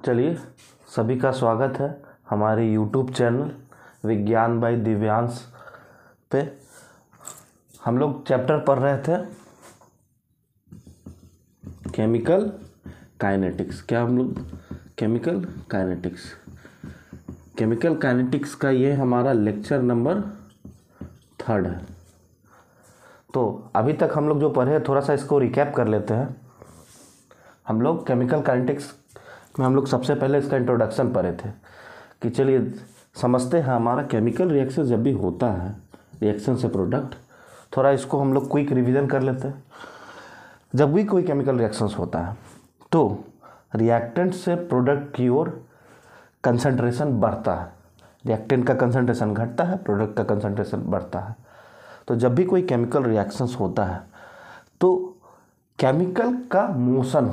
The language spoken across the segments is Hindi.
चलिए, सभी का स्वागत है हमारे यूट्यूब चैनल विज्ञान बाय दिव्यांश पे। हम लोग चैप्टर पढ़ रहे थे केमिकल काइनेटिक्स। क्या हम लोग केमिकल काइनेटिक्स का ये हमारा लेक्चर नंबर 3 है। तो अभी तक हम लोग जो पढ़े थोड़ा सा इसको रिकैप कर लेते हैं। हम लोग केमिकल काइनेटिक्स में हम लोग सबसे पहले इसका इंट्रोडक्शन पढ़े थे कि चलिए समझते हैं हमारा केमिकल रिएक्शन जब भी होता है, रिएक्शन से प्रोडक्ट, थोड़ा इसको हम लोग क्विक रिवीजन कर लेते हैं। जब भी कोई केमिकल रिएक्शंस होता है तो रिएक्टेंट से प्रोडक्ट की ओर कंसंट्रेशन बढ़ता है, रिएक्टेंट का कंसंट्रेशन घटता है, प्रोडक्ट का कंसंट्रेशन बढ़ता है। तो जब भी कोई केमिकल रिएक्शंस होता है तो केमिकल का मोशन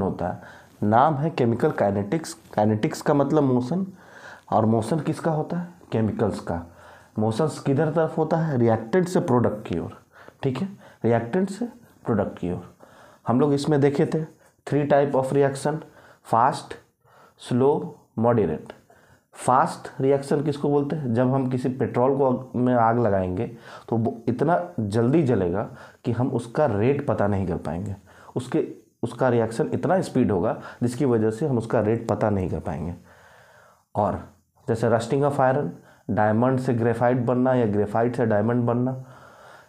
होता है, नाम है केमिकल काइनेटिक्स। काइनेटिक्स का मतलब मोशन, और मोशन किसका होता है? केमिकल्स का। मोशन किधर तरफ होता है? रिएक्टेंट से प्रोडक्ट की ओर। ठीक है, रिएक्टेंट से प्रोडक्ट की ओर। हम लोग इसमें देखे थे 3 type of reaction, fast, slow, moderate. Fast reaction किसको बोलते हैं? जब हम किसी पेट्रोल को में आग लगाएंगे तो वो इतना जल्दी जलेगा कि हम उसका रेट पता नहीं कर पाएंगे। उसका रिएक्शन इतना स्पीड होगा जिसकी वजह से हम उसका रेट पता नहीं कर पाएंगे। और जैसे रस्टिंग ऑफ आयरन, डायमंड से ग्रेफाइट बनना या ग्रेफाइट से डायमंड बनना,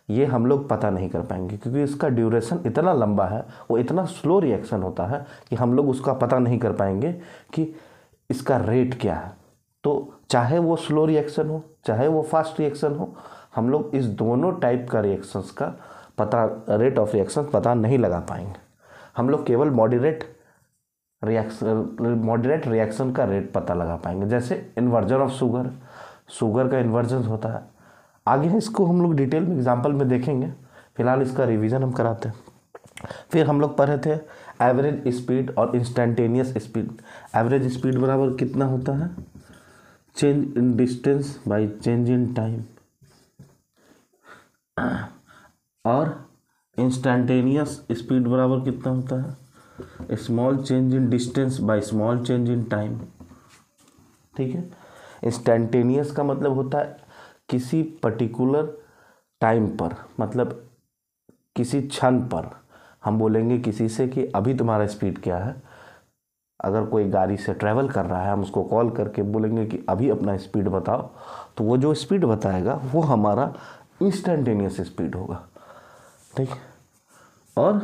ये हम लोग पता नहीं कर पाएंगे क्योंकि इसका ड्यूरेशन इतना लंबा है, वो इतना स्लो रिएक्शन होता है कि हम लोग उसका पता नहीं कर पाएंगे कि इसका रेट क्या है। तो चाहे वो स्लो रिएक्शन हो चाहे वो फास्ट रिएक्शन हो, हम लोग इस दोनों टाइप का रिएक्शंस का पता, रेट ऑफ रिएक्शन पता नहीं लगा पाएंगे। हम लोग केवल मॉडरेट रिएक्शन का रेट पता लगा पाएंगे। जैसे इन्वर्जन ऑफ शुगर का इन्वर्जन होता है। आगे इसको हम लोग डिटेल में एग्जांपल में देखेंगे, फिलहाल इसका रिवीजन हम कराते हैं। फिर हम लोग पढ़े थे एवरेज स्पीड और इंस्टेंटेनियस स्पीड। एवरेज स्पीड बराबर कितना होता है? Change in distance by change in time. और इंस्टेंटेनियस स्पीड बराबर कितना होता है? Small change in distance by small change in time. ठीक है, इंस्टेंटेनियस का मतलब होता है किसी पर्टिकुलर टाइम पर, मतलब किसी क्षण पर हम बोलेंगे किसी से कि अभी तुम्हारा स्पीड क्या है। अगर कोई गाड़ी से ट्रैवल कर रहा है, हम उसको कॉल करके बोलेंगे कि अभी अपना स्पीड बताओ, तो वो जो स्पीड बताएगा वो हमारा इंस्टेंटेनियस स्पीड होगा। ठीक, और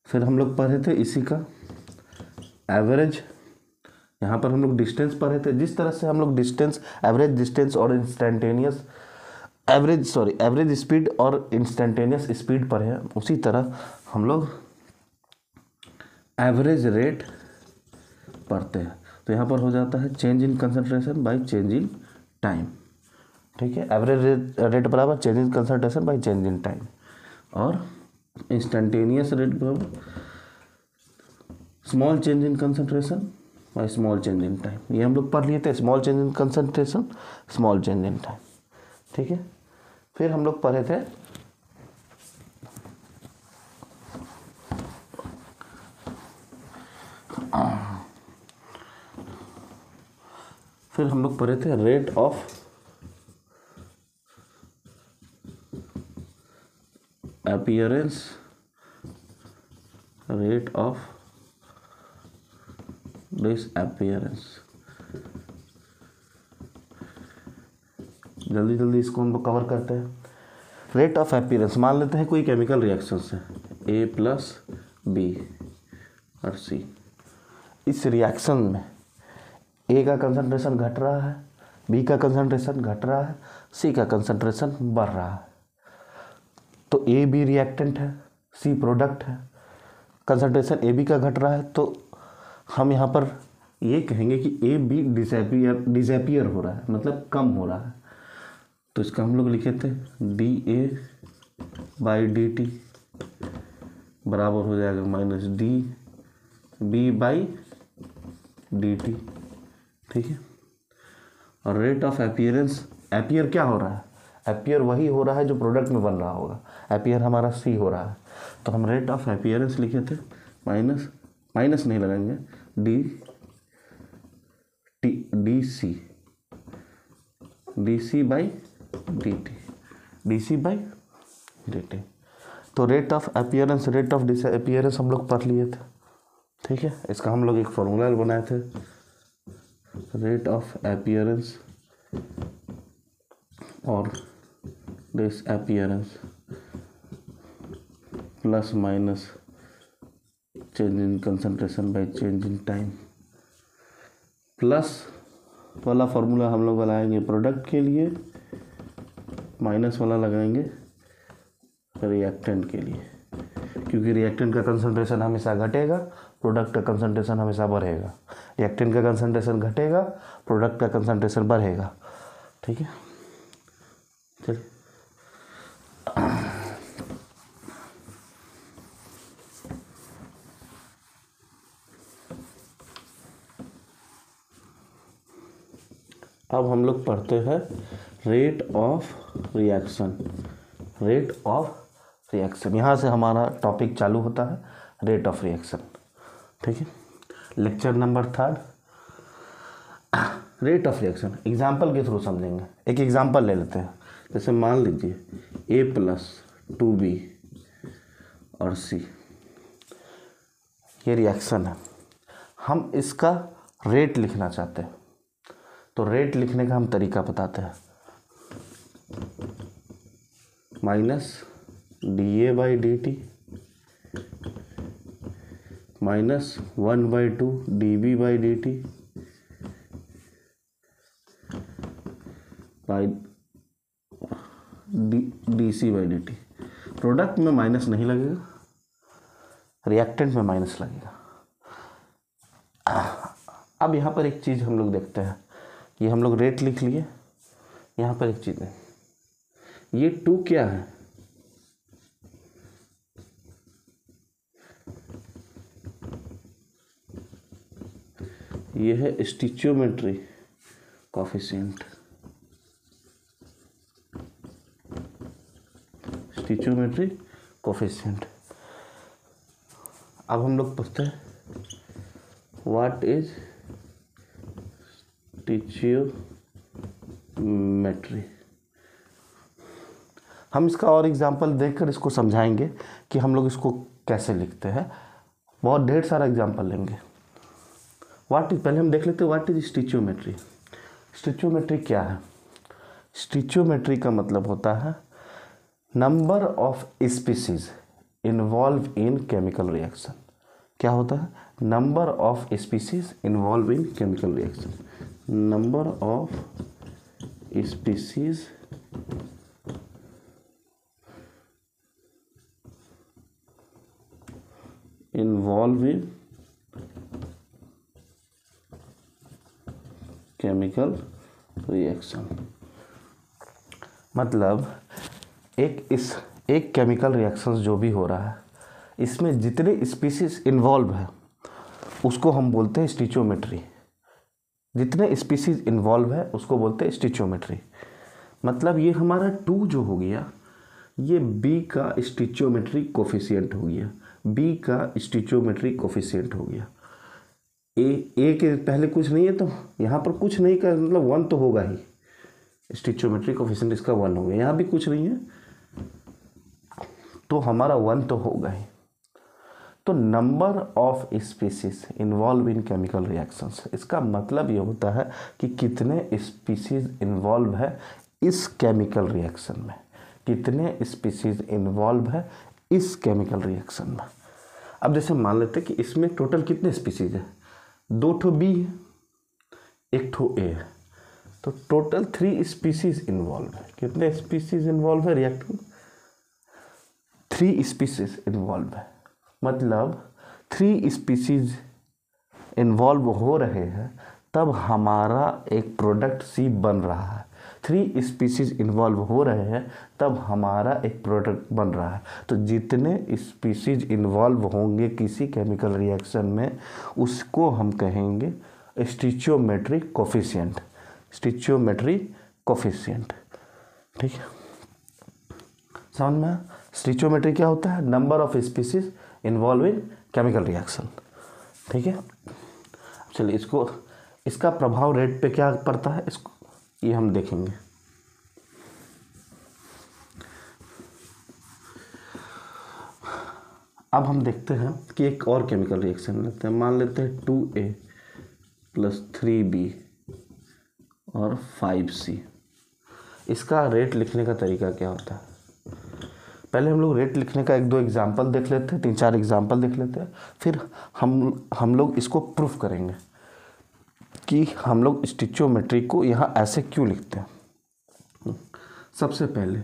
फिर हम लोग पढ़े थे इसी का एवरेज। यहाँ पर हम लोग डिस्टेंस पढ़े थे। जिस तरह से हम लोग डिस्टेंस, एवरेज डिस्टेंस और इंस्टेंटेनियस एवरेज स्पीड और इंस्टेंटेनियस स्पीड पढ़े हैं, उसी तरह हम लोग एवरेज रेट पढ़ते हैं। तो यहाँ पर हो जाता है change in concentration by change in time. ठीक है, एवरेज रेट बराबर change in concentration by change in time. और इंस्टेंटेनियस रेट बराबर small change in concentration by small change in time. ये हम लोग पढ़ लिए थे, small change in concentration, small change in time. ठीक है, फिर हम लोग पढ़े थे rate of appearance, rate of disappearance. जल्दी इसको हम लोग कवर करते हैं। रेट ऑफ अपीयरेंस, मान लेते हैं कोई केमिकल रिएक्शन से A + B और C। इस रिएक्शन में A का कंसंट्रेशन घट रहा है, B का कंसंट्रेशन घट रहा है, C का कंसंट्रेशन बढ़ रहा है। तो A B रिएक्टेंट है, C प्रोडक्ट है। कंसंट्रेशन AB का घट रहा है तो हम यहाँ पर ये कहेंगे कि AB डिसअपीयर हो रहा है, मतलब कम हो रहा है। तो इसका हम लोग लिखे थे dA/dt बराबर हो जाएगा -dB/dt। ठीक है, और रेट ऑफ अपीयरेंस, अपीयर क्या हो रहा है? अपीयर वही हो रहा है जो प्रोडक्ट में बन रहा होगा। अपीयर हमारा C हो रहा है, तो हम रेट ऑफ अपीयरेंस लिखे थे माइनस नहीं लगाएंगे, D C by D T. तो rate of appearance, rate of disappearance हम लोग पढ़ लिए थे, ठीक है। इसका हम लोग एक फॉर्मूला बनाए थे, रेट ऑफ अपीयरेंस और disappearance plus minus change in concentration by change in time, plus वाला फॉर्मूला हम लोग लगाएंगे प्रोडक्ट के लिए, माइनस वाला लगाएंगे रिएक्टेंट के लिए, क्योंकि रिएक्टेंट का कंसंट्रेशन हमेशा घटेगा, प्रोडक्ट का कंसंट्रेशन हमेशा बढ़ेगा। रिएक्टेंट का कंसंट्रेशन घटेगा, प्रोडक्ट का कंसंट्रेशन बढ़ेगा, ठीक है। चलिए अब हम लोग पढ़ते हैं rate of reaction. Rate of reaction, यहाँ से हमारा टॉपिक चालू होता है, रेट ऑफ रिएक्शन, ठीक है। Lecture number 3, rate of reaction. Example के थ्रू समझेंगे। एक एग्जाम्पल ले लेते हैं, जैसे मान लीजिए A+2B और C, ये रिएक्शन है। हम इसका रेट लिखना चाहते हैं, तो रेट लिखने का हम तरीका बताते हैं, minus dA/dt minus 1/2 dB/dt by dC/dt। Product में माइनस नहीं लगेगा, रिएक्टेंट में माइनस लगेगा। अब यहाँ पर एक चीज़ हम लोग देखते हैं, ये हम लोग रेट लिख लिए, यहाँ पर एक चीज़ है, ये 2 क्या है, ये है स्टिचियोमेट्री कोफिशिएंट। स्टिचियोमेट्री कोफिशिएंट। अब हम लोग पूछते हैं व्हाट इज स्टिचियोमेट्री। हम इसका और एग्जांपल देखकर इसको समझाएंगे कि हम लोग इसको कैसे लिखते हैं। बहुत ढेर सारा एग्जांपल लेंगे। पहले हम देख लेते हैं व्हाट इज स्टिचियोमेट्री। स्टिचियोमेट्री क्या है? स्टिचियोमेट्री का मतलब होता है number of species involve in chemical reaction. क्या होता है? Number of species involve in chemical reaction. Number of species involve in chemical reaction. मतलब एक केमिकल रिएक्शंस जो भी हो रहा है, इसमें जितने स्पीसीज इन्वॉल्व है उसको हम बोलते हैं स्टिचियोमेट्री। जितने स्पीसीज इन्वॉल्व है उसको बोलते हैं स्टिचियोमेट्री। मतलब ये हमारा 2 जो हो गया, ये B का स्टिचियोमेट्री कोफिशिएंट हो गया। B का स्टिचियोमेट्री कोफिशिएंट हो गया। ए के पहले कुछ नहीं है, तो यहाँ पर कुछ नहीं का मतलब 1 तो होगा ही। स्टिचियोमेट्री कोफिशिएंट इसका 1 हो गया। यहाँ भी कुछ नहीं है तो हमारा 1 तो होगा ही। तो number of species involve in chemical reactions, इसका मतलब ये होता है कि कितने स्पीसीज इन्वॉल्व है इस केमिकल रिएक्शन में, कितने स्पीसीज इन्वॉल्व है इस केमिकल रिएक्शन में। अब जैसे मान लेते हैं कि इसमें टोटल कितने स्पीसीज है, 2 ठो B है, 1 ठो A है, तो टोटल 3 स्पीसीज इन्वॉल्व है। कितने स्पीसीज इन्वॉल्व है रिएक्शन? 3 स्पीसीज इन्वॉल्व है। मतलब 3 स्पीसीज इन्वॉल्व हो रहे हैं तब हमारा एक प्रोडक्ट C बन रहा है। 3 स्पीसीज इन्वॉल्व हो रहे हैं तब हमारा एक प्रोडक्ट बन रहा है। तो जितने स्पीसीज इन्वॉल्व होंगे किसी केमिकल रिएक्शन में उसको हम कहेंगे स्टिचियोमेट्री कोफिशिएंट। स्टिचियोमेट्री कोफिशिएंट, ठीक है। समझ में? स्टिचियोमेट्री क्या होता है? Number of species involve in chemical reaction. ठीक है। चलिए इसको, इसका प्रभाव रेट पे क्या पड़ता है इसको ये हम देखेंगे। अब हम देखते हैं कि एक और केमिकल रिएक्शन लेते हैं। मान लेते हैं 2A + 3B और 5C। इसका रेट लिखने का तरीका क्या होता है? पहले हम लोग रेट लिखने का 1-2 एग्जाम्पल देख लेते हैं, 3-4 एग्जाम्पल देख लेते हैं, फिर हम लोग इसको प्रूफ करेंगे कि हम लोग स्टिचोमेट्री को यहाँ ऐसे क्यों लिखते हैं। सबसे पहले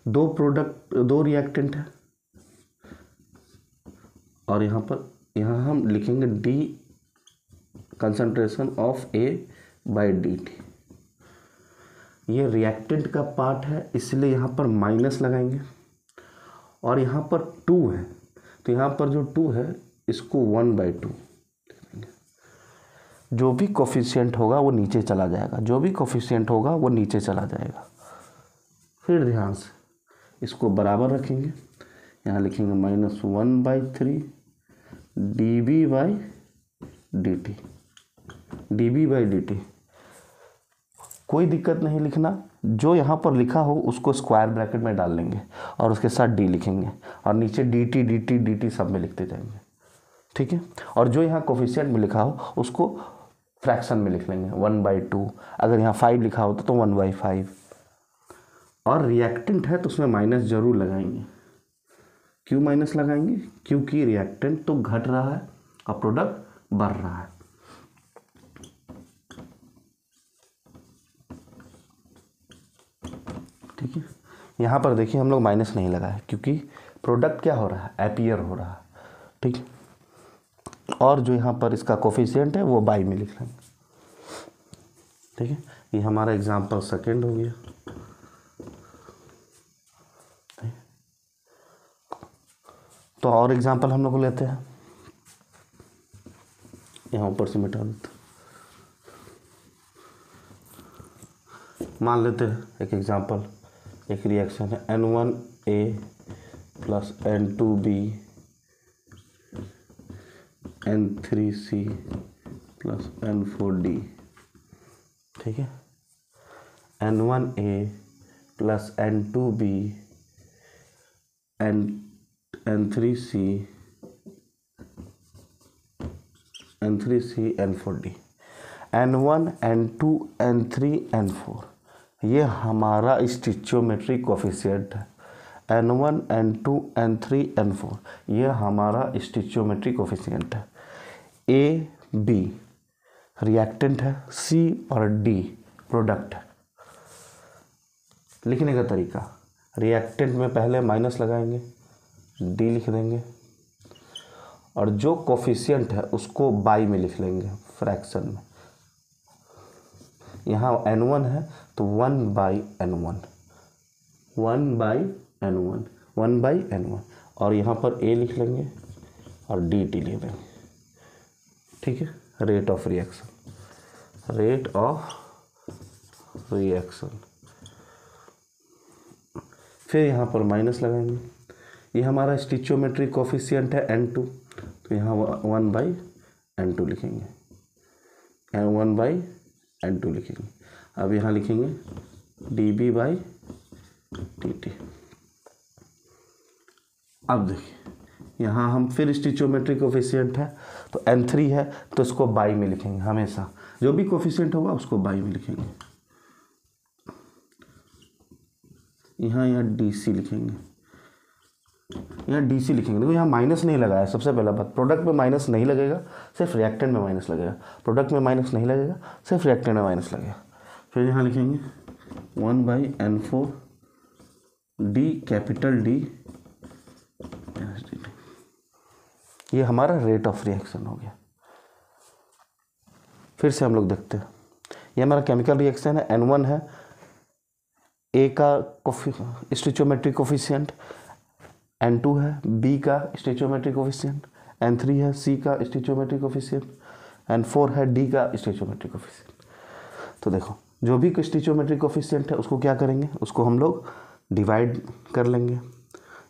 दो रिएक्टेंट है और यहाँ हम लिखेंगे D कंसंट्रेशन ऑफ A/dt। ये रिएक्टेंट का पार्ट है इसलिए यहाँ पर माइनस लगाएंगे, और यहाँ पर 2 है तो यहाँ पर जो 2 है इसको 1/2। जो भी कोफिशिएंट होगा वो नीचे चला जाएगा, जो भी कोफिशिएंट होगा वो नीचे चला जाएगा। फिर ध्यान से इसको बराबर रखेंगे, यहाँ लिखेंगे -1/3 dB/dt। dB/dt कोई दिक्कत नहीं लिखना, जो यहाँ पर लिखा हो उसको स्क्वायर ब्रैकेट में डाल लेंगे और उसके साथ d लिखेंगे और नीचे dt सब में लिखते जाएंगे, ठीक है। और जो यहाँ कोफिशिएंट में लिखा हो उसको फ्रैक्शन में लिख लेंगे 1/2। अगर यहाँ 5 लिखा होता तो 1/5। और रिएक्टेंट है तो उसमें माइनस जरूर लगाएंगे। क्यों माइनस लगाएंगे? क्योंकि रिएक्टेंट तो घट रहा है और प्रोडक्ट बढ़ रहा है। ठीक है, यहाँ पर देखिए हम लोग माइनस नहीं लगाए क्योंकि प्रोडक्ट क्या हो रहा है, अपीयर हो रहा है, ठीक है। और जो यहाँ पर इसका कोफिशिएंट है वो बाई में लिख लेंगे, ठीक है। ये हमारा एग्जाम्पल सेकेंड हो गया। तो और एग्जाम्पल हम लोग लेते हैं, यहाँ ऊपर से मिटा देते। मान लेते हैं एक एग्जाम्पल, एक रिएक्शन है N1A + N2B N3C + N4D, ठीक है। N1A + N2B N3C N4D। N1 N2 N3 N4 ये हमारा स्टिचियोमेट्री कोफिशिएंट है। N1 N2 N3 N4 ये हमारा स्टिचियोमेट्री कोफिशिएंट है। A B रिएक्टेंट है, C और D प्रोडक्ट है। लिखने का तरीका, रिएक्टेंट में पहले माइनस लगाएंगे, D लिख देंगे, और जो कोफिशिएंट है उसको बाई में लिख लेंगे फ्रैक्शन में। यहाँ N1 है तो 1/N1 1/N1 और यहाँ पर A लिख लेंगे और dt लिख देंगे, ठीक है। रेट ऑफ रिएक्शन फिर यहाँ पर माइनस लगाएंगे। ये हमारा स्टिचियोमेट्री कोफिशिएंट है N2 तो यहाँ 1/N2 लिखेंगे, 1/N2 लिखेंगे। अब यहाँ लिखेंगे dB/dt। अब देखिए यहाँ हम फिर स्टिचियोमेट्री कोफिशिएंट है तो N3 है तो इसको बाई में लिखेंगे। हमेशा जो भी कोफिशिएंट होगा उसको बाई में लिखेंगे। यहाँ DC लिखेंगे, यहाँ DC लिखेंगे। देखो यहाँ माइनस नहीं लगाया। सबसे पहला बात, प्रोडक्ट में माइनस नहीं लगेगा, सिर्फ रिएक्टेंट में माइनस लगेगा। प्रोडक्ट में माइनस नहीं लगेगा, सिर्फ रिएक्टेंट में माइनस लगेगा। फिर यहाँ लिखेंगे 1/N4 D कैपिटल D। ये हमारा रेट ऑफ रिएक्शन हो गया। फिर से हम लोग देखते हैं, ये हमारा केमिकल रिएक्शन है। N1 है, A का स्टिचियोमेट्री कोफिशिएंट, N2 है B का स्टिचियोमेट्री कोफिशिएंट, N3 है C का स्टिचियोमेट्री कोफिशिएंट, N4 है D का स्टिचियोमेट्री कोफिशिएंट। तो देखो जो भी स्टिचियोमेट्री कोफिशिएंट है उसको क्या करेंगे, उसको हम लोग डिवाइड कर लेंगे।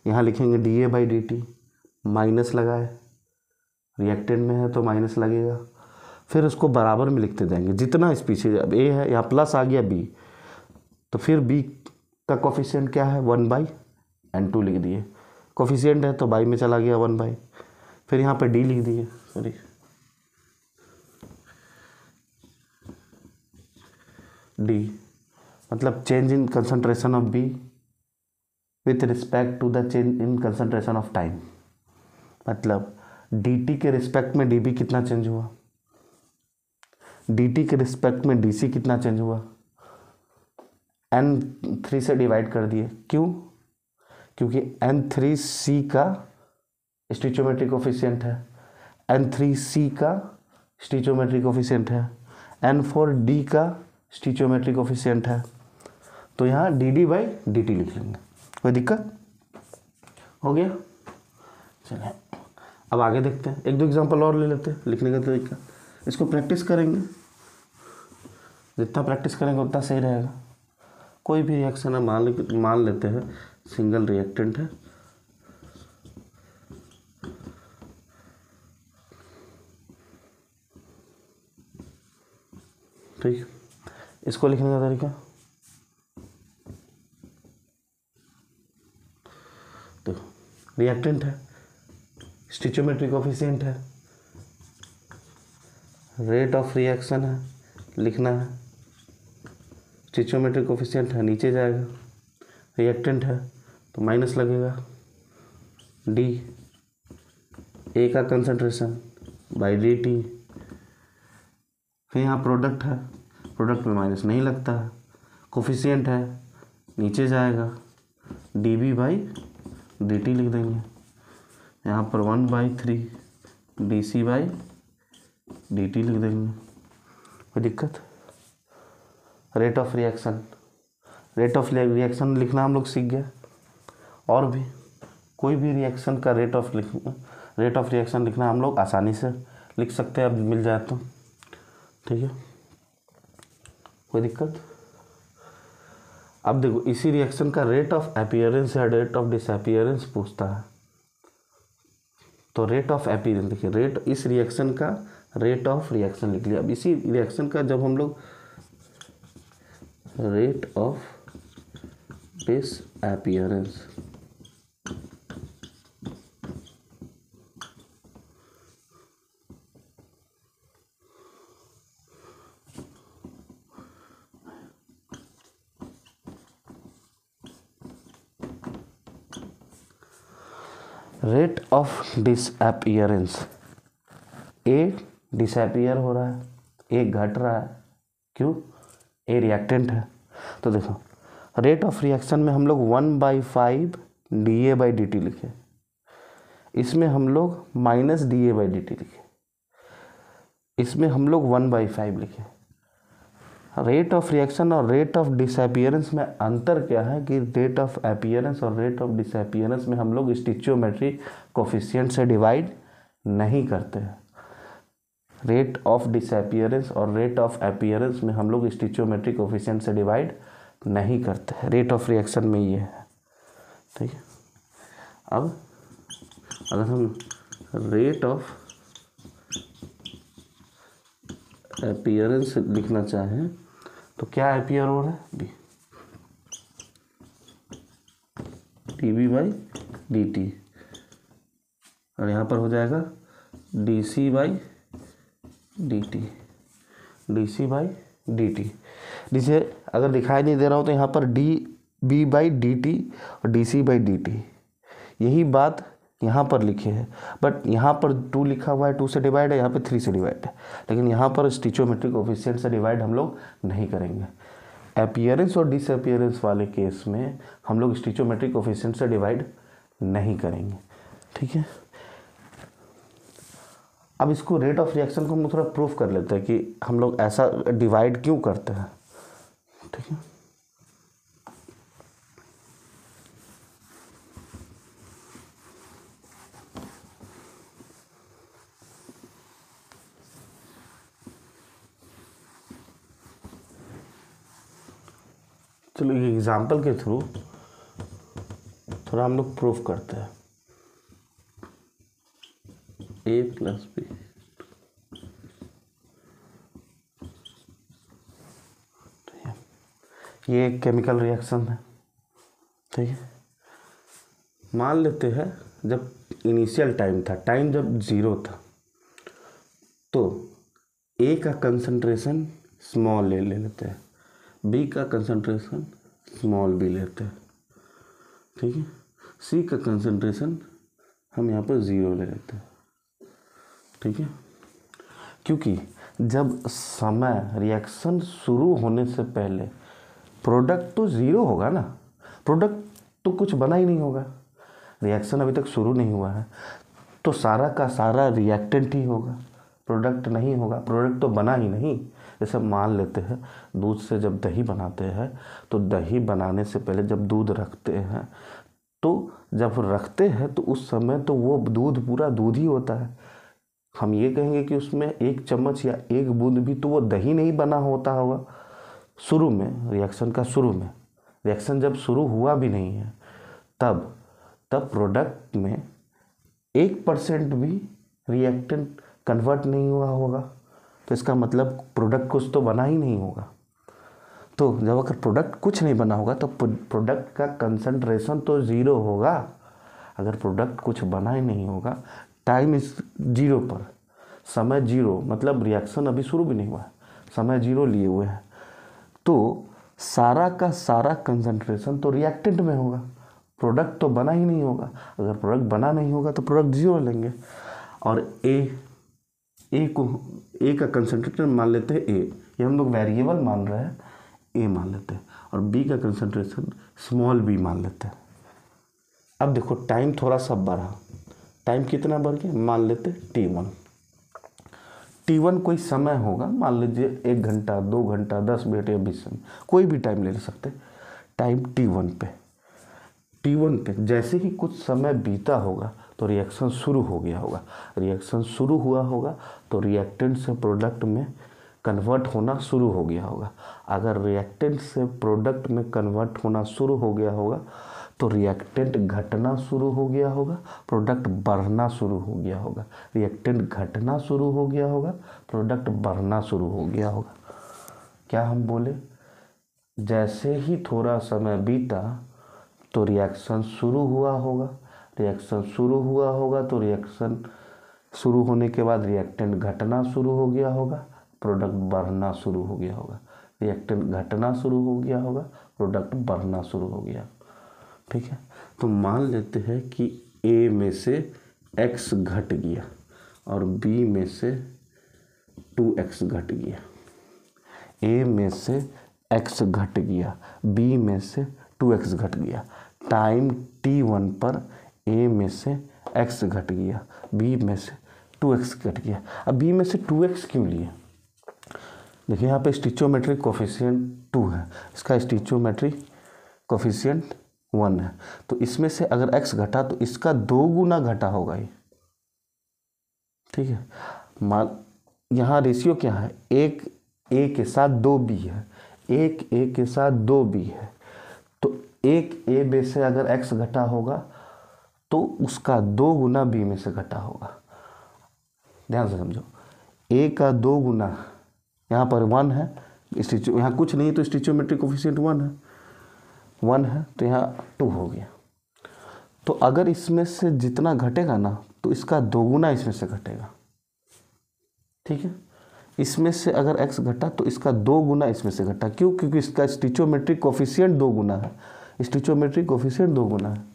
यहाँ लिखेंगे dA/dt, माइनस लगाए, रिएक्टेंट में है तो माइनस लगेगा। फिर उसको बराबर में लिखते जाएंगे, जितना स्पीशीज, अब ए है यहाँ प्लस आ गया बी, तो फिर बी का कोफिशिएंट क्या है 1/N2 लिख दिए, कोफिशिएंट है तो बाई में चला गया 1/, फिर यहाँ पे डी लिख दिए, सॉरी डी, मतलब change in concentration of B with respect to the change in concentration of time, मतलब dt के रिस्पेक्ट में dB कितना चेंज हुआ, dt के रिस्पेक्ट में dc कितना चेंज हुआ, n3 से डिवाइड कर दिए, क्यों, क्योंकि n3c का स्टिचोमेट्रिक कोफिशिएंट है, n3c का स्टिचोमेट्रिक कोफिशिएंट है, n4d का स्टिचोमेट्रिक कोफिशिएंट है, तो यहाँ dd/dt लिख लेंगे। कोई दिक्कत हो गया? चलिए अब आगे देखते हैं, एक दो एग्जांपल और ले लेते हैं लिखने का तरीका, इसको प्रैक्टिस करेंगे, जितना प्रैक्टिस करेंगे उतना सही रहेगा। कोई भी रिएक्शन है, मान लेते हैं सिंगल रिएक्टेंट है, ठीक, इसको लिखने का तरीका देखो, रिएक्टेंट है, स्टिचोमेट्रिक कोफिशिएंट है, रेट ऑफ रिएक्शन है, लिखना है, स्टिचोमेट्रिक कोफिशिएंट है नीचे जाएगा, रिएक्टेंट है तो माइनस लगेगा, डी ए का कंसंट्रेशन बाई डी टी, फिर यहाँ प्रोडक्ट है, प्रोडक्ट में माइनस नहीं लगता है, कोफिशिएंट है नीचे जाएगा, d b by D t लिख देंगे, यहाँ पर 1/3 d C by D t लिख देंगे। कोई दिक्कत? Rate of reaction, rate of reaction लिखना हम लोग सीख गए, और भी कोई भी रिएक्शन का रेट ऑफ रिएक्शन लिखना हम लोग आसानी से लिख सकते हैं, अब मिल जाए तो, ठीक है, कोई दिक्कत? अब देखो इसी रिएक्शन का रेट ऑफ अपीयरेंस या रेट ऑफ डिसअपीयरेंस पूछता है, तो रेट ऑफ अपीयरेंस देखिए, रेट इस रिएक्शन का रेट ऑफ रिएक्शन लिख लिया। अब इसी रिएक्शन का जब हम लोग rate of disappearance, rate of disappearance, A disappear हो रहा है, ए घट रहा है, क्यों, ए रिएक्टेंट है, तो देखो रेट ऑफ रिएक्शन में हम लोग 1/5 dA/dt लिखे, इसमें हम लोग माइनस dA/dt लिखे, इसमें हम लोग 1/5 लिखे। रेट ऑफ रिएक्शन और रेट ऑफ डिसअपीयरेंस में अंतर क्या है कि रेट ऑफ अपीयरेंस और रेट ऑफ डिसअपीयरेंस में हम लोग स्टिचियोमेट्रिक कोफिशिएंट से डिवाइड नहीं करते हैं, रेट ऑफ डिसअपीयरेंस और रेट ऑफ अपीयरेंस में हम लोग स्टिचियोमेट्रिक कोफिशिएंट से डिवाइड नहीं करते हैं, रेट ऑफ रिएक्शन में ये है, ठीक है। अब अगर हम रेट ऑफ अपीयरेंस लिखना चाहें तो क्या अपीयर हो रहा है, बी dB/dt, और यहाँ पर हो जाएगा dC/dt, dC/dt, जिसे अगर दिखाई नहीं दे रहा हो तो यहाँ पर dB/dt और dC/dt, यही बात यहाँ पर लिखे है, बट यहाँ पर 2 लिखा हुआ है, 2 से डिवाइड है, यहाँ पे 3 से डिवाइड है, लेकिन यहाँ पर स्टिचियोमेट्रिक कोफिशिएंट से डिवाइड हम लोग नहीं करेंगे। अपीयरेंस और डिसअपीयरेंस वाले केस में हम लोग स्टिचियोमेट्रिक कोफिशिएंट से डिवाइड नहीं करेंगे, ठीक है। अब इसको रेट ऑफ रिएक्शन को हम लोग थोड़ा प्रूफ कर लेते हैं कि हम लोग ऐसा डिवाइड क्यों करते हैं, ठीक है। चलो ये एग्जाम्पल के थ्रू थोड़ा हम लोग प्रूफ करते हैं। ए प्लस बी। ये एक केमिकल रिएक्शन है, ठीक है। मान लेते हैं जब इनिशियल टाइम था, टाइम जब 0 था, तो ए का कंसंट्रेशन स्मॉल ए ले लेते हैं, बी का कंसंट्रेशन स्मॉल बी लेते हैं, ठीक है। सी का कंसंट्रेशन हम यहाँ पर 0 ले लेते हैं, ठीक है। क्योंकि जब समय रिएक्शन शुरू होने से पहले प्रोडक्ट तो 0 होगा ना, प्रोडक्ट तो कुछ बना ही नहीं होगा, रिएक्शन अभी तक शुरू नहीं हुआ है, तो सारा का सारा रिएक्टेंट ही होगा, प्रोडक्ट नहीं होगा, प्रोडक्ट तो बना ही नहीं। जैसे मान लेते हैं दूध से जब दही बनाते हैं, तो दही बनाने से पहले जब दूध रखते हैं, तो जब रखते हैं तो उस समय तो वो दूध पूरा दूध ही होता है। हम ये कहेंगे कि उसमें 1 चम्मच या 1 बूंद भी तो वो दही नहीं बना होता होगा शुरू में, रिएक्शन का शुरू में। रिएक्शन जब शुरू हुआ भी नहीं है, तब प्रोडक्ट में 1% भी रिएक्टेंट कन्वर्ट नहीं हुआ होगा, तो इसका मतलब प्रोडक्ट कुछ तो बना ही नहीं होगा। तो जब अगर प्रोडक्ट कुछ नहीं बना होगा तो प्रोडक्ट का कंसंट्रेशन तो 0 होगा। अगर प्रोडक्ट कुछ बना ही नहीं होगा, टाइम इस 0 पर, समय 0, मतलब रिएक्शन अभी शुरू भी नहीं हुआ है, समय 0 लिए हुए हैं, तो सारा का सारा कंसंट्रेशन तो रिएक्टेंट में होगा, प्रोडक्ट तो बना ही नहीं होगा। अगर प्रोडक्ट बना नहीं होगा तो प्रोडक्ट 0 लेंगे। और ए का कंसंट्रेशन मान लेते हैं ए, ये हम लोग वेरिएबल मान रहे हैं, ए मान लेते हैं, और बी का कंसंट्रेशन स्मॉल बी मान लेते हैं। अब देखो टाइम थोड़ा सा बढ़ा, टाइम कितना बढ़ गया, मान लेते T1। T1 कोई समय होगा, मान लीजिए 1 घंटा, 2 घंटा, 10 मिनट या 20 मिनट, कोई भी टाइम ले सकते। टाइम T1 पे जैसे ही कुछ समय बीता होगा तो रिएक्शन शुरू हो गया होगा, रिएक्शन शुरू हुआ होगा तो रिएक्टेंट से प्रोडक्ट में कन्वर्ट होना शुरू हो गया होगा। अगर रिएक्टेंट से प्रोडक्ट में कन्वर्ट होना शुरू हो गया होगा तो रिएक्टेंट घटना शुरू हो गया होगा, प्रोडक्ट बढ़ना शुरू हो गया होगा। रिएक्टेंट घटना शुरू हो गया होगा, प्रोडक्ट बढ़ना शुरू हो गया होगा। क्या हम बोले, जैसे ही थोड़ा समय बीता तो रिएक्शन शुरू हुआ होगा, रिएक्शन शुरू हुआ होगा तो रिएक्शन शुरू होने के बाद रिएक्टेंट घटना शुरू हो गया होगा, प्रोडक्ट बढ़ना शुरू हो गया होगा। रिएक्टेंट घटना शुरू हो गया होगा, प्रोडक्ट बढ़ना शुरू हो गया, ठीक है। तो मान लेते हैं कि ए में से x घट गया और बी में से 2x घट गया। ए में से x घट गया, बी में से 2x घट गया। टाइम T1 पर ए में से x घट गया, बी में से 2x घट गया। अब बी में से 2x क्यों लिए, देखिए यहाँ पे स्टिचोमेट्रिक कोफिशिएंट 2 है, इसका स्टिचोमेट्रिक कोफिशिएंट 1 है, तो इसमें से अगर x घटा तो इसका 2 गुना घटा होगा ये, ठीक है। मान यहाँ रेशियो क्या है, 1 a के साथ 2 b है, 1 a के साथ 2 b है, तो 1 a b से अगर x घटा होगा तो उसका 2 गुना b में से घटा होगा। ध्यान से समझो, a का 2 गुना, यहाँ पर 1 है, यहाँ कुछ नहीं तो स्टिचोमेट्रिक कोफिशिएंट 1 है तो यहाँ 2 हो गया। तो अगर इसमें से जितना घटेगा ना तो इसका 2 गुना इसमें से घटेगा, ठीक है। इसमें से अगर x घटा तो इसका 2 गुना इसमें से घटा, क्यों, क्योंकि इसका स्टिचोमेट्रिक कोफिशिएंट 2 गुना है, स्टिचोमेट्रिक कोफिशिएंट 2 गुना है।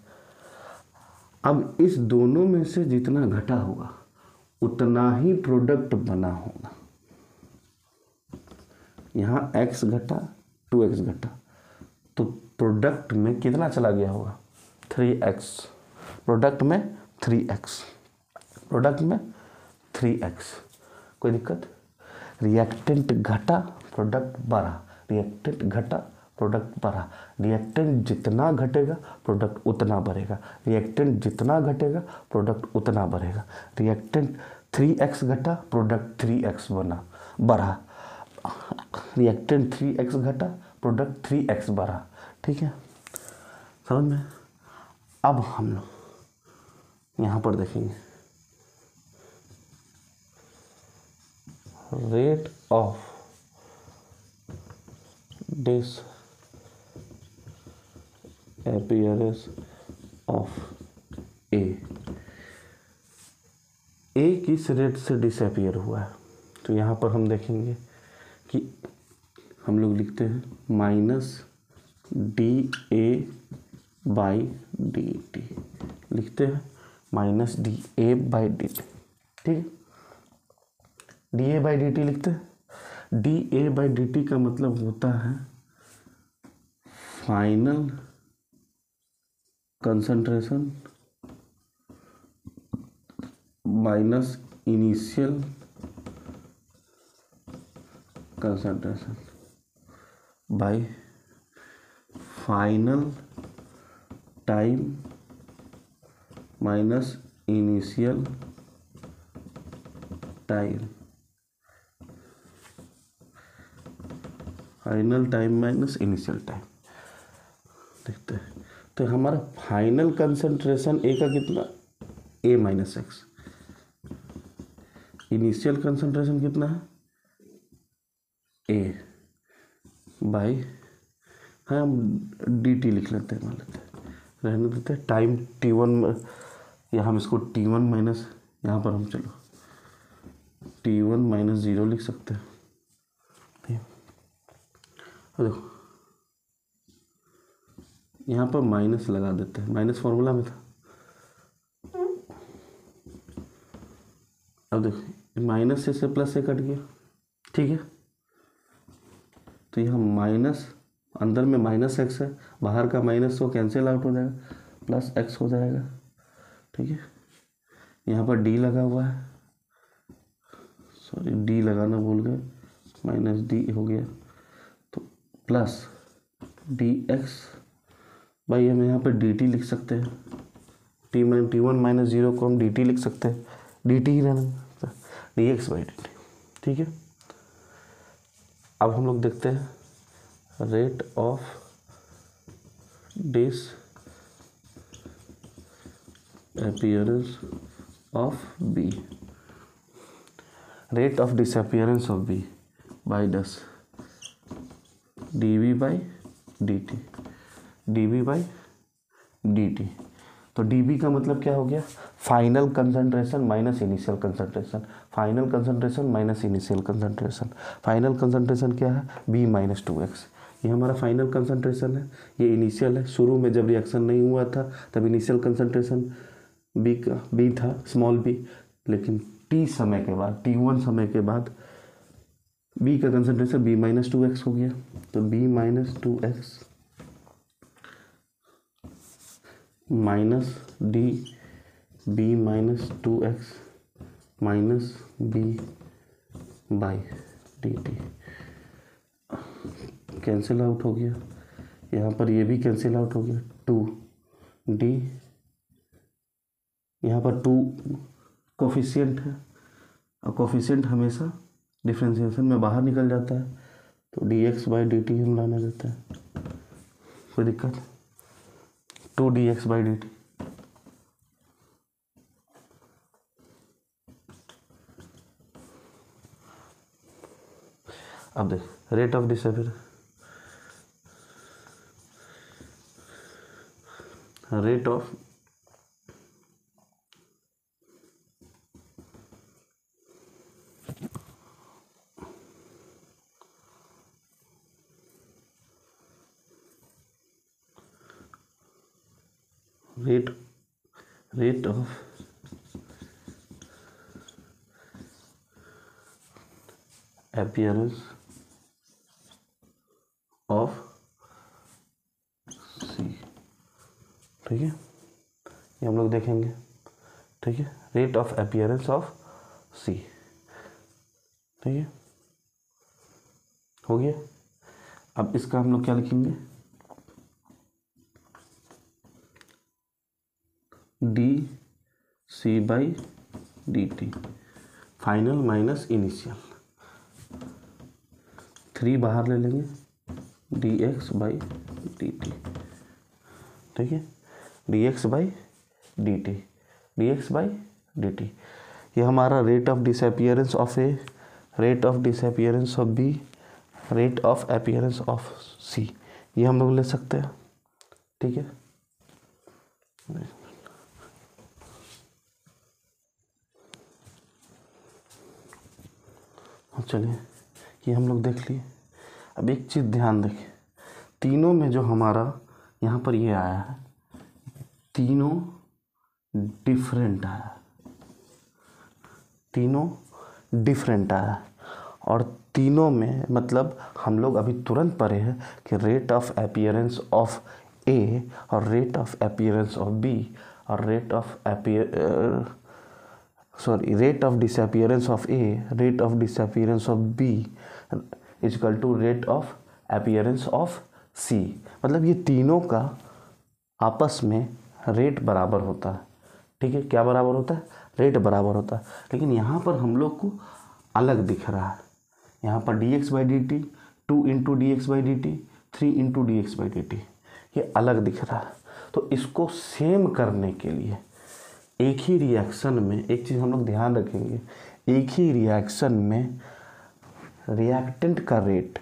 अब इस दोनों में से जितना घटा होगा उतना ही प्रोडक्ट बना होगा। यहाँ x घटा, 2x घटा, तो प्रोडक्ट में कितना चला गया होगा, 3x, प्रोडक्ट में 3x, प्रोडक्ट में 3x। कोई दिक्कत, रिएक्टेंट घटा प्रोडक्ट बढ़ा, रिएक्टेंट घटा प्रोडक्ट बढ़ा, रिएक्टेंट जितना घटेगा प्रोडक्ट उतना बढ़ेगा, रिएक्टेंट जितना घटेगा प्रोडक्ट उतना बढ़ेगा। रिएक्टेंट 3x घटा, प्रोडक्ट 3x बढ़ा, रिएक्टेंट 3x घटा, प्रोडक्ट 3x बढ़ा, ठीक है, समझ में। अब हम लोग यहाँ पर देखेंगे, रेट ऑफ डिसअपीयरेंस ऑफ ए किस रेट से डिसअपीयर हुआ है, तो यहाँ पर हम देखेंगे कि हम लोग लिखते हैं minus D A by D T, लिखते हैं minus D A by D T, ठीक है। D A by D T लिखते हैं। D A by D T का मतलब होता है final concentration minus initial concentration bye final time minus initial time, final time minus initial time देखते हैं। तो हमारा फाइनल कंसंट्रेशन ए का कितना, ए माइनस एक्स, इनिशियल कंसंट्रेशन कितना है, ए बाई, हाँ हम डी टी लिख लेते हैं, मान लेते हैं, रहने देते हैं। टाइम T1 या हम इसको T1 माइनस, यहाँ पर हम चलो T1 माइनस 0 लिख सकते हैं। देखो यहाँ पर माइनस लगा देते हैं, माइनस फॉर्मूला में था। अब देखो माइनस से प्लस से कट गया, ठीक है। तो यहाँ माइनस, अंदर में माइनस एक्स है, बाहर का माइनस तो कैंसिल आउट हो जाएगा, प्लस एक्स हो जाएगा, ठीक है। यहाँ पर डी लगा हुआ है, सॉरी डी लगाना भूल गए, माइनस डी हो गया, तो प्लस डी एक्स भाई, हम यहाँ पर डी टी लिख सकते हैं। T1 माइनस 0 को हम डी टी लिख सकते हैं, डी टी ही रहना, D X by D T, ठीक है। अब हम लोग देखते हैं rate of disappearance of B, rate of disappearance of B by दस D we by D T, D we by D T. तो डी बी का मतलब क्या हो गया, final concentration minus initial concentration, final concentration minus initial concentration. Final concentration क्या है, बी माइनस 2x, ये हमारा फाइनल कंसंट्रेशन है, ये इनिशियल है। शुरू में जब रिएक्शन नहीं हुआ था तब इनिशियल कंसंट्रेशन बी का बी था, स्मॉल बी, लेकिन टी समय के बाद, T1 समय के बाद बी का कंसंट्रेशन बी माइनस 2x हो गया। तो b minus 2x minus d b minus 2x minus b by D t cancel out हो गया, यहाँ पर ये भी कैंसिल आउट हो गया, 2D, यहाँ पर 2 कोफिशिएंट है और कोफिशिएंट हमेशा डिफ्रेंशिएशन में बाहर निकल जाता है, तो dx बाई डी टी हम लाने देते हैं, कोई दिक्कत, 2dx बाई डी टी। अब देख rate of disappearance, rate of rate of appearance of C, ठीक है, ये हम लोग देखेंगे, ठीक है, रेट ऑफ अपीयरेंस ऑफ सी, ठीक है, हो गया। अब इसका हम लोग क्या लिखेंगे, D C by D T, final minus initial, 3 बाहर ले लेंगे, D X by D T, ठीक है, D X by D T, D X by D T. ये हमारा rate of disappearance of A rate of disappearance of B, rate of appearance of C, ये हम लोग ले सकते हैं। ठीक है, चलिए ये हम लोग देख लिए। अब एक चीज़ ध्यान देखिए, तीनों में जो हमारा यहाँ पर ये आया है, तीनों डिफरेंट आया, तीनों डिफरेंट आया, और तीनों में मतलब हम लोग अभी तुरंत पढ़े हैं कि rate of appearance of A और rate of appearance of B और rate of rate of disappearance of A, rate of disappearance of B is equal to rate of appearance of C. मतलब ये तीनों का आपस में रेट बराबर होता है। ठीक है, क्या बराबर होता है? रेट बराबर होता है। लेकिन यहाँ पर हम लोग को अलग दिख रहा है, यहाँ पर dx/dt 2 into dx/dt 3 into dx/dt, ये अलग दिख रहा है। तो इसको सेम करने के लिए एक ही रिएक्शन में एक चीज़ हम लोग ध्यान रखेंगे, एक ही रिएक्शन में रिएक्टेंट का रेट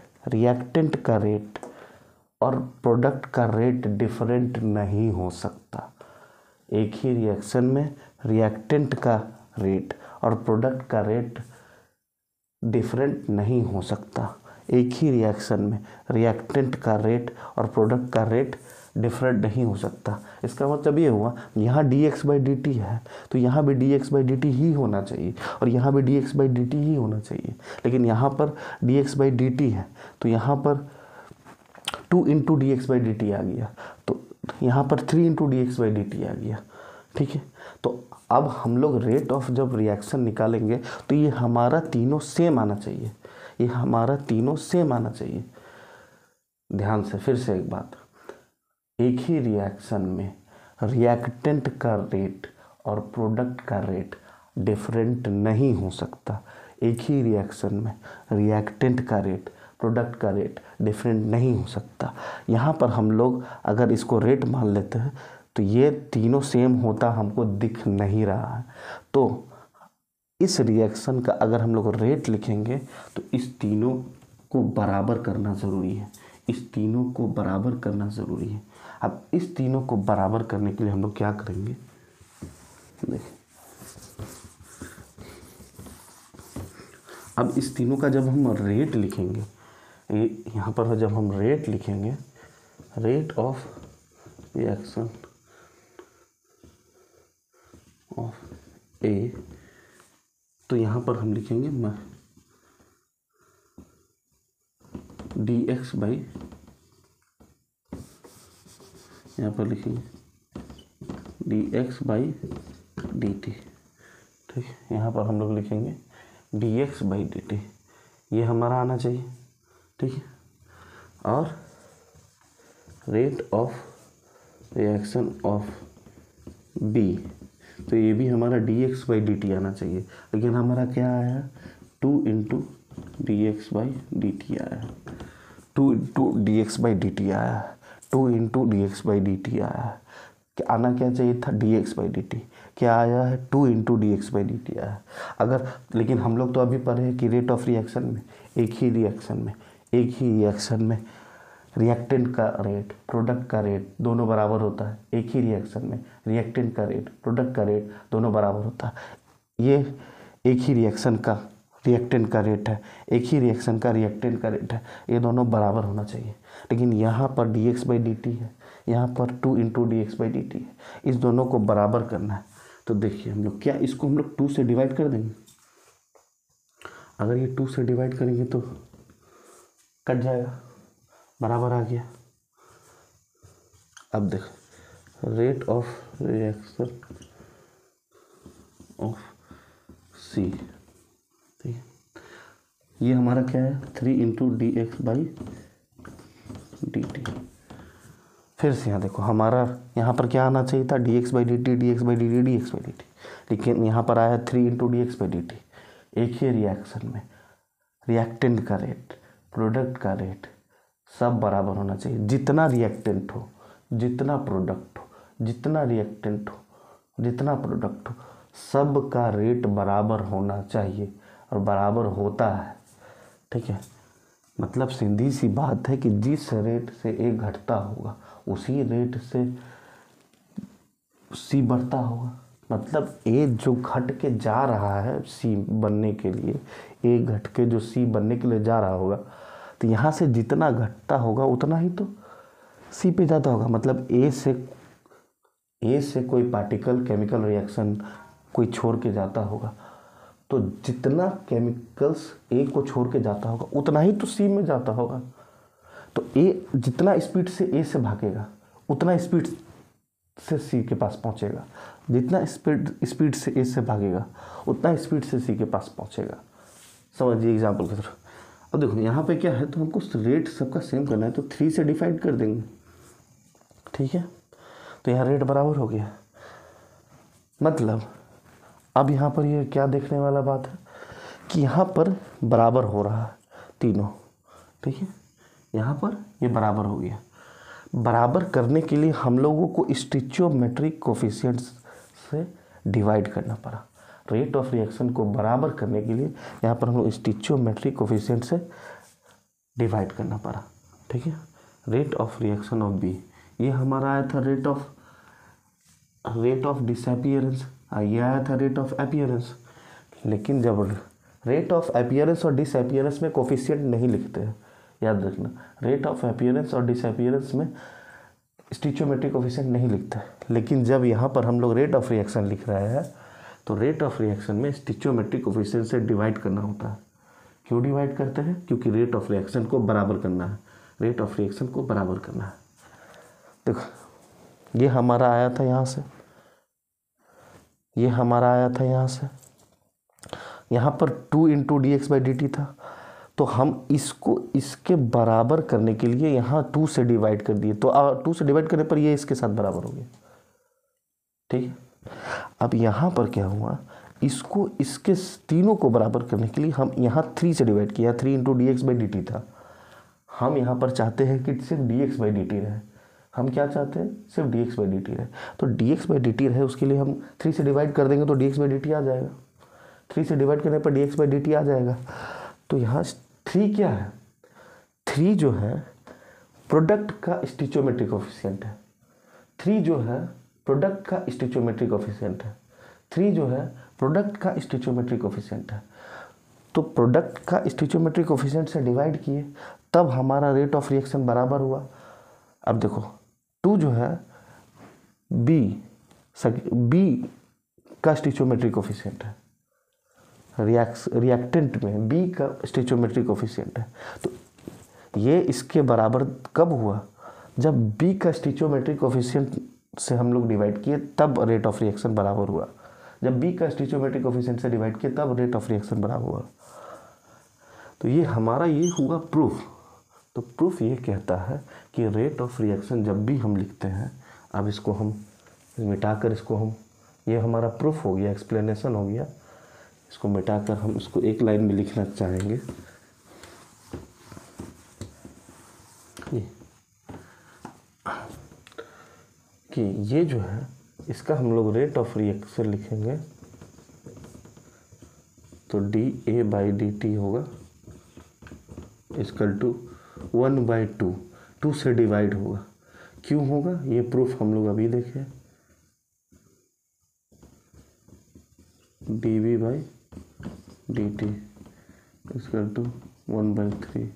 और प्रोडक्ट का रेट डिफरेंट नहीं हो सकता। एक ही रिएक्शन में रिएक्टेंट का रेट और प्रोडक्ट का रेट डिफरेंट नहीं हो सकता। एक ही रिएक्शन में रिएक्टेंट का रेट और प्रोडक्ट का रेट डिफरेंट नहीं हो सकता। इसका मतलब ये हुआ, यहाँ dx/dt है तो यहाँ भी dx/dt ही होना चाहिए और यहाँ भी dx/dt ही होना चाहिए। लेकिन यहाँ पर dx/dt है तो यहाँ पर 2 इंटू dx/dt आ गया, तो यहाँ पर 3 इंटू dx/dt आ गया। ठीक है, तो अब हम लोग रेट ऑफ जब रिएक्शन निकालेंगे तो ये हमारा तीनों सेम आना चाहिए, ये हमारा तीनों सेम आना चाहिए। ध्यान से फिर से एक बात, एक ही रिएक्शन में रिएक्टेंट का रेट और प्रोडक्ट का रेट डिफरेंट नहीं हो सकता। एक ही रिएक्शन में रिएक्टेंट का रेट प्रोडक्ट का रेट डिफरेंट नहीं हो सकता। यहाँ पर हम लोग अगर इसको रेट मान लेते हैं तो ये तीनों सेम होता हमको दिख नहीं रहा है। तो इस रिएक्शन का अगर हम लोग रेट लिखेंगे तो इस तीनों को बराबर करना ज़रूरी है, इस तीनों को बराबर करना ज़रूरी है। अब इस तीनों को बराबर करने के लिए हम लोग क्या करेंगे, देखिए अब इस तीनों का जब हम रेट लिखेंगे, यहाँ पर जब हम रेट लिखेंगे, रेट ऑफ रिएक्शन ऑफ ए, तो यहाँ पर हम लिखेंगे dx/, यहाँ पर लिखेंगे dx/dt। ठीक है, यहाँ पर हम लोग लिखेंगे dx/dt, ये हमारा आना चाहिए। ठीक है, और rate of reaction of b, तो ये भी हमारा dx/dt आना चाहिए। लेकिन हमारा क्या आया, 2 इंटू dx/dt आया, 2 इंटू dx/dt आया, 2 इंटू dx/dt आया। आना क्या चाहिए था, dx/dt। क्या आया है, 2 इंटू dx/dt आया। अगर लेकिन हम लोग तो अभी पढ़े हैं कि रेट ऑफ रिएक्शन में एक ही रिएक्शन में रिएक्टेंट का रेट प्रोडक्ट का रेट दोनों बराबर होता है। एक ही रिएक्शन में रिएक्टेंट का रेट प्रोडक्ट का रेट दोनों बराबर होता है। ये एक ही रिएक्शन का रिएक्टेंट का रेट है, एक ही रिएक्शन का रिएक्टेंट का रेट है, ये दोनों बराबर होना चाहिए। लेकिन यहाँ पर dx/dt है, यहाँ पर 2 इंटू dx/dt है, इस दोनों को बराबर करना है। तो देखिए हम लोग क्या इसको हम लोग 2 से डिवाइड कर देंगे। अगर ये 2 से डिवाइड करेंगे तो कट जाएगा, बराबर आ गया। अब देख, रेट ऑफ रिएक्शन ऑफ सी, ठीक है, ये हमारा क्या है, 3 इंटू dx/dt। फिर से यहाँ देखो, हमारा यहाँ पर क्या आना चाहिए था, dx/dt। लेकिन यहाँ पर आया 3 इंटू dx/dt। एक ही रिएक्शन में रिएक्टेंट का रेट प्रोडक्ट का रेट सब बराबर होना चाहिए। जितना रिएक्टेंट हो, जितना प्रोडक्ट हो, जितना रिएक्टेंट हो, जितना प्रोडक्ट हो, सब का रेट बराबर होना चाहिए। और बराबर होता है। ठीक है, मतलब सीधी सी बात है कि जिस रेट से ए घटता होगा उसी रेट से सी बढ़ता होगा। मतलब ए जो घट के जा रहा है सी बनने के लिए, ए घट के जो सी बनने के लिए जा रहा होगा, तो यहाँ से जितना घटता होगा उतना ही तो सी पे जाता होगा। मतलब ए से कोई पार्टिकल केमिकल रिएक्शन कोई छोड़ के जाता होगा, तो जितना केमिकल्स ए को छोड़ के जाता होगा उतना ही तो सी में जाता होगा। तो ए जितना स्पीड से ए से भागेगा उतना स्पीड से सी के पास पहुंचेगा, जितना स्पीड से ए से भागेगा उतना स्पीड से सी के पास पहुंचेगा। समझिए एग्जाम्पल की तरफ। अब देखो यहाँ पे क्या है, तो हमको रेट सबका सेम करना है, तो 3 से डिवाइड कर देंगे। ठीक है, तो यहाँ रेट बराबर हो गया। मतलब अब यहाँ पर ये क्या देखने वाला बात है कि यहाँ पर बराबर हो रहा है तीनों। ठीक है, यहाँ पर ये बराबर हो गया। बराबर करने के लिए हम लोगों को स्टिचियोमेट्रिक कोफिशिएंट्स से डिवाइड करना पड़ा। रेट ऑफ रिएक्शन को बराबर करने के लिए यहाँ पर हम लोग स्टिचियोमेट्रिक कोफिशिएंट से डिवाइड करना पड़ा। ठीक है, rate of reaction of b, ये हमारा आया था रेट ऑफ डिसअपियरेंस, ये आया था रेट ऑफ अपीयरेंस। लेकिन जब रेट ऑफ अपीयरेंस और डिसअपियरेंस में कोफिशिएंट नहीं लिखते हैं, याद रखना, रेट ऑफ अपीयरेंस और डिसअपियरेंस में स्टिचियोमेट्रिक कोफिशिएंट नहीं लिखता। लेकिन जब यहाँ पर हम लोग रेट ऑफ रिएक्शन लिख रहे हैं तो रेट ऑफ रिएक्शन में स्टिचियोमेट्रिक कोफिशिएंट से डिवाइड करना होता है। क्यों डिवाइड करते हैं? क्योंकि रेट ऑफ रिएक्शन को बराबर करना है, रेट ऑफ रिएक्शन को बराबर करना है। देखो ये हमारा आया था यहाँ से, ये हमारा आया था यहाँ से, यहाँ पर 2 × dx/dt था, तो हम इसको इसके बराबर करने के लिए यहाँ 2 से डिवाइड कर दिए, तो 2 से डिवाइड करने पर ये इसके साथ बराबर हो गया। ठीक है, अब यहाँ पर क्या हुआ, इसको इसके तीनों को बराबर करने के लिए हम यहाँ 3 से डिवाइड किया, 3 × dx/dt था। हम यहाँ पर चाहते हैं कि सिर्फ dx/dt रहे। हम क्या चाहते हैं? सिर्फ dx/dt रहे। तो dx/dt रहे उसके लिए हम 3 से डिवाइड कर देंगे तो dx/dt आ जाएगा। 3 से डिवाइड करने पर dx/dt आ जाएगा। तो यहाँ 3 क्या है? 3 जो है प्रोडक्ट का स्टिचियोमेट्रिक कोफिशिएंट है। 3 जो है प्रोडक्ट का स्टिचियोमेट्रिक कोफिशिएंट है। 3 जो है प्रोडक्ट का स्टिचियोमेट्रिक कोफिशिएंट है। तो प्रोडक्ट का स्टिचियोमेट्रिक कोफिशिएंट से डिवाइड किए तब हमारा रेट ऑफ रिएक्शन बराबर हुआ। अब देखो 2 जो है बी का स्टिचियोमेट्रिक कोफिशिएंट है, रिएक्टेंट में बी का स्टिचियोमेट्रिक कोफिशिएंट है। तो ये इसके बराबर कब हुआ? जब बी का स्टिचियोमेट्रिक कोफिशिएंट से हम लोग डिवाइड किए तब रेट ऑफ रिएक्शन बराबर हुआ। जब बी का स्टिचियोमेट्रिक कोफिशिएंट से डिवाइड किए तब रेट ऑफ रिएक्शन बराबर हुआ। तो ये हमारा ये हुआ प्रूफ। तो प्रूफ ये कहता है कि रेट ऑफ रिएक्शन जब भी हम लिखते हैं, अब इसको हम मिटाकर इसको हम, ये हमारा प्रूफ हो गया, एक्सप्लेनेशन हो गया। इसको मिटाकर हम इसको एक लाइन में लिखना चाहेंगे कि ये जो है इसका हम लोग रेट ऑफ रिएक्शन लिखेंगे तो dA/dt होगा इक्वल टू 1/2, 2 से डिवाइड होगा। क्यों होगा ये प्रूफ हम लोग अभी देखें। dB/dt equal to 1/3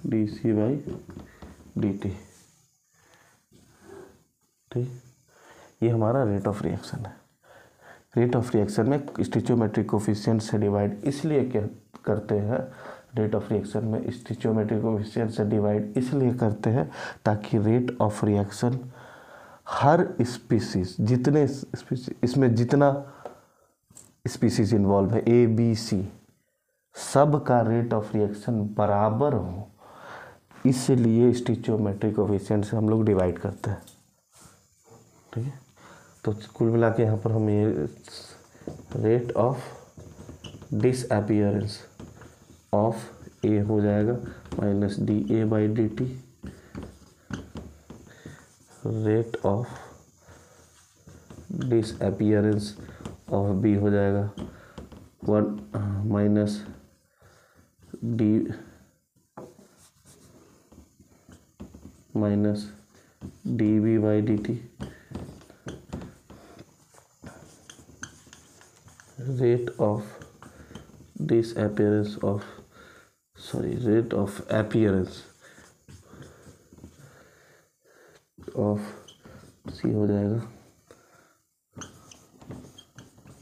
dC/dt। ठीक, ये हमारा रेट ऑफ रिएक्शन है। रेट ऑफ रिएक्शन में स्टिचियोमेट्रिक कोफिशिएंट से डिवाइड इसलिए करते हैं, रेट ऑफ रिएक्शन में स्टिचियोमेट्रिक कोफिशिएंट से डिवाइड इसलिए करते हैं ताकि rate of reaction her species, जितने स्पीसीज, इसमें जितना स्पीसीज इन्वॉल्व है A, B, C, सब का रेट ऑफ रिएक्शन बराबर हो, इसलिए स्टिचियोमेट्रिक कोफिशिएंट से हम लोग डिवाइड करते हैं। ठीक है, तो कुल मिला के यहाँ पर हम ये rate of disappearance of A हो जाएगा minus dA/dt, rate of disappearance और बी हो जाएगा 1 minus d minus d we by D t rate of disappearance of rate of appearance of c हो जाएगा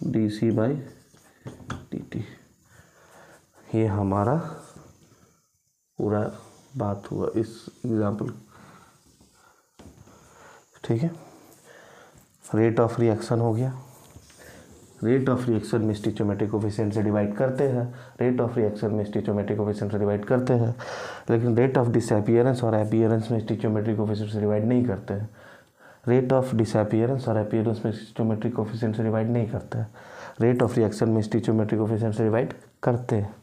d C by D T. ये हमारा पूरा बात हुआ इस एग्जाम्पल, ठीक है। रेट ऑफ रिएक्शन हो गया। रेट ऑफ रिएक्शन में स्टिचोमेट्रिक कोफिशिएंट से डिवाइड करते हैं, रेट ऑफ रिएक्शन में स्टिचोमेट्रिक कोफिशिएंट से डिवाइड करते हैं, लेकिन रेट ऑफ डिसअपीयरेंस और अपीयरेंस में स्टिचोमेट्रिक कोफिशिएंट से डिवाइड नहीं करते हैं। रेट ऑफ डिसअपीयरेंस और अपीयरेंस में स्टिचोमेट्रिक कोफिशिएंट से डिवाइड नहीं करते हैं। रेट ऑफ रिएक्शन में स्टिचोमेट्रिक कोफिशिएंट से डिवाइड करते हैं,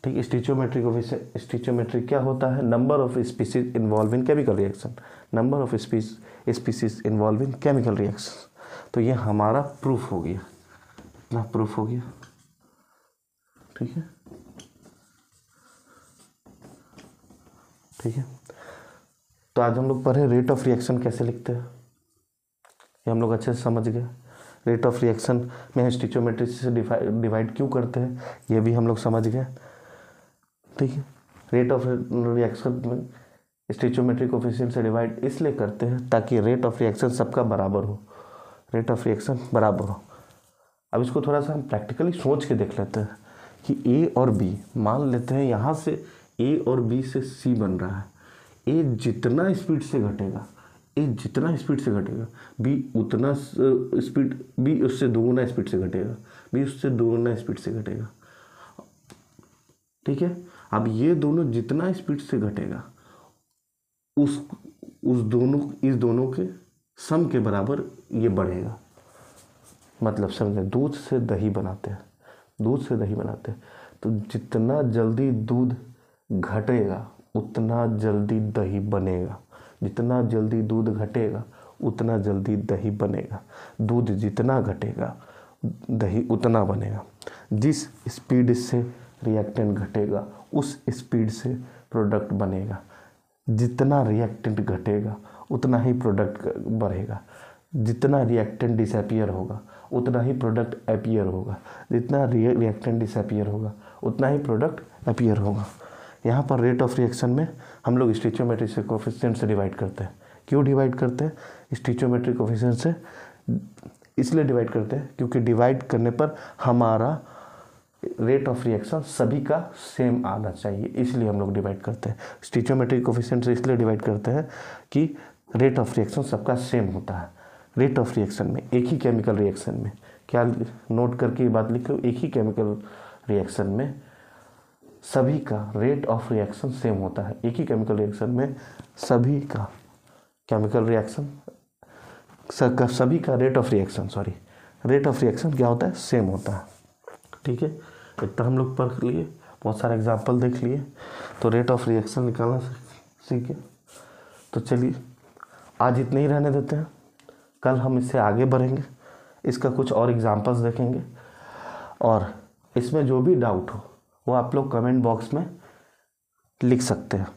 ठीक है। स्टिचोमेट्रिक क्या होता है? Number of species involve in chemical reaction, number of species involve in chemical reaction. तो ये हमारा प्रूफ हो गया, ना प्रूफ हो गया, ठीक है, ठीक है। तो आज हम लोग पढ़े रेट ऑफ रिएक्शन कैसे लिखते हैं, ये हम लोग अच्छे से समझ गए। रेट ऑफ रिएक्शन में स्टिचोमेट्री से डिवाइड क्यों करते हैं ये भी हम लोग समझ गए, ठीक है। रेट ऑफ रिएक्शन में स्टिचोमेट्रिक कोफिशिएंट से डिवाइड इसलिए करते हैं ताकि रेट ऑफ रिएक्शन सबका बराबर हो, रेट ऑफ रिएक्शन बराबर हो। अब इसको थोड़ा सा हम प्रैक्टिकली सोच के देख लेते हैं कि ए और बी, मान लेते हैं यहाँ से ए और बी से सी बन रहा है। ए जितना स्पीड से घटेगा, ए जितना स्पीड से घटेगा, बी उतना स्पीड, बी उससे दोगुना स्पीड से घटेगा, बी उससे दोगुना स्पीड से घटेगा, ठीक है। अब ये दोनों जितना स्पीड से घटेगा इस दोनों के सम के बराबर ये बढ़ेगा। मतलब समझे, दूध से दही बनाते हैं, दूध से दही बनाते हैं, तो जितना जल्दी दूध घटेगा उतना जल्दी दही बनेगा, जितना जल्दी दूध घटेगा उतना जल्दी दही बनेगा, दूध जितना घटेगा दही उतना बनेगा। जिस स्पीड से रिएक्टेंट घटेगा उस स्पीड से प्रोडक्ट बनेगा, जितना रिएक्टेंट घटेगा उतना ही प्रोडक्ट बढ़ेगा, जितना रिएक्टेंट डिसअपीयर होगा उतना ही प्रोडक्ट अपीयर होगा, जितना रिएक्टेंट डिसअपीयर होगा उतना ही प्रोडक्ट अपीयर होगा। यहाँ पर रेट ऑफ रिएक्शन में हम लोग स्टिचोमेट्रिक कोफिशिएंट से डिवाइड करते हैं। क्यों डिवाइड करते हैं? स्टिचोमेट्रिक कोफिशिएंट से इसलिए डिवाइड करते हैं क्योंकि डिवाइड करने पर हमारा रेट ऑफ रिएक्शन सभी का सेम आना चाहिए, इसलिए हम लोग डिवाइड करते हैं। स्टिचोमेट्रिक कोफिशिएंट से इसलिए डिवाइड करते हैं कि रेट ऑफ रिएक्शन सबका सेम होता है। रेट ऑफ रिएक्शन में एक ही केमिकल रिएक्शन में, क्या नोट करके ये बात लिखो, एक ही केमिकल रिएक्शन में सभी का रेट ऑफ रिएक्शन सेम होता है। एक ही केमिकल रिएक्शन में सभी का केमिकल रिएक्शन सभी का रेट ऑफ रिएक्शन क्या होता है? सेम होता है, ठीक है। इतना हम लोग पढ़ लिए, बहुत सारे एग्जाम्पल देख लिए, तो रेट ऑफ रिएक्शन निकालना सीखे। तो चलिए आज इतने ही रहने देते हैं, कल हम इससे आगे बढ़ेंगे, इसका कुछ और एग्जाम्पल्स देखेंगे, और इसमें जो भी डाउट हो वो आप लोग कमेंट बॉक्स में लिख सकते हैं।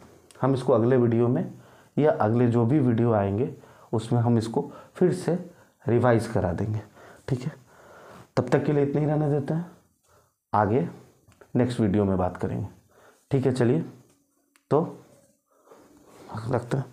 हम इसको अगले वीडियो में या अगले जो भी वीडियो आएंगे उसमें हम इसको फिर से रिवाइज करा देंगे, ठीक है। तब तक के लिए इतने ही रहने देते हैं, आगे नेक्स्ट वीडियो में बात करेंगे, ठीक है। चलिए तो लगता है